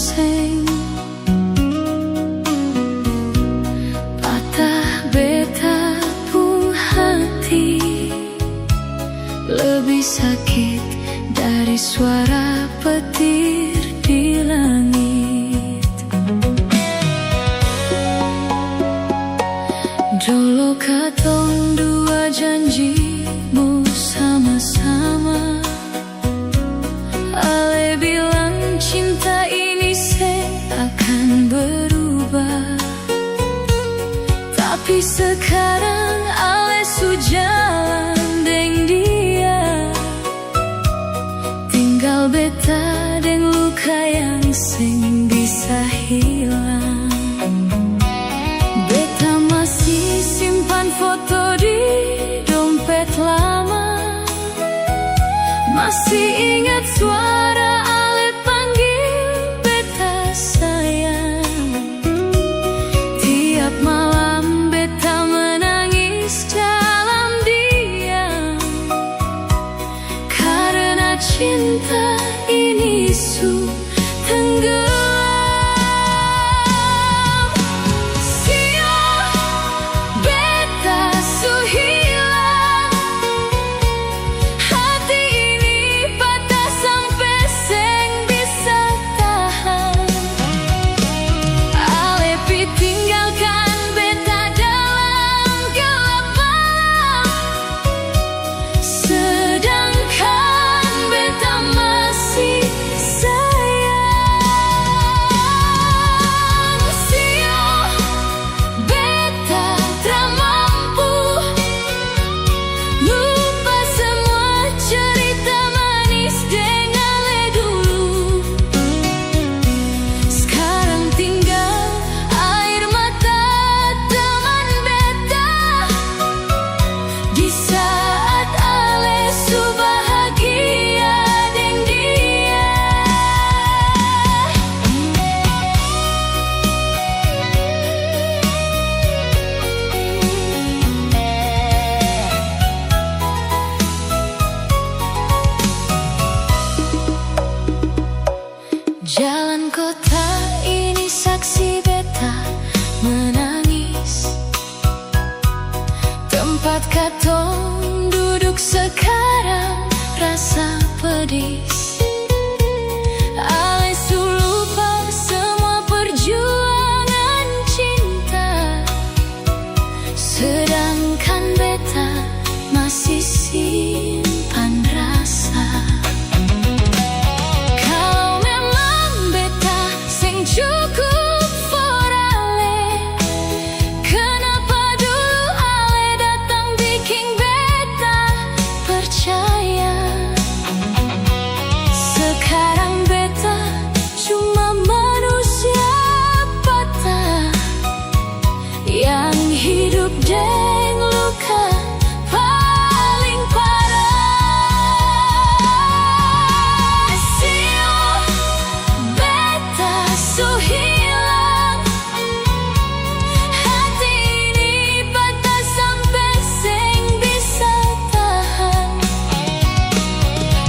sing patah beta pun hati, lebih sakit dari suara petir di langit. Dulu katong dua janjimu sama-sama, Ale bilang cinta ini akan berubah, tapi sekarang Ale sujalan deng dia, tinggal beta deng luka yang sing bisa hilang. Beta masih simpan foto di dompet lama, masih ingat suara Ale panggil beta sayang. Tiap malam beta menangis dalam diam, karena cinta ini su tenggelam. Jalan kota ini saksi beta menangis, tempat katong duduk sekarang rasa pedis. Ale su lupa semua perjuangan cinta, sedangkan beta masih simpan rasa. Cukup for Ale, kenapa dulu Ale datang bikin beta percaya? Sekarang beta cuma manusia patah yang hidup deng luka paling parah. So hilang hati ini, patah sampai sing bisa tahan.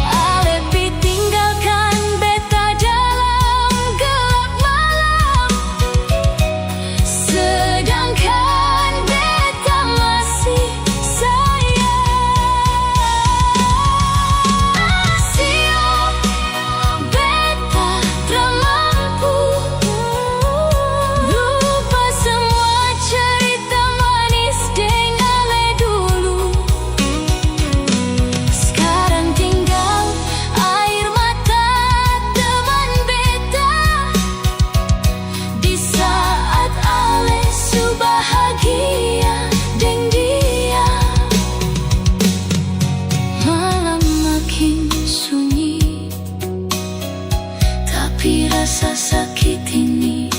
Ale pi tinggalkan beta dalam gelap malam, sedangkan beta masih sayang. Beta terlampu lupa semua cerita manis deng Ale dulu. Sekarang tinggal air mata teman beta, di saat Ale su bahagia deng dia. Malam makin sunyi, tapi rasa sakit ini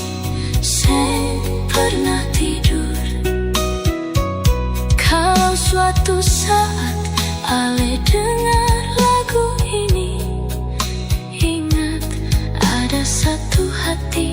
saya pernah tidur. Kalau suatu saat Ale dengar lagu ini, ingat ada satu hati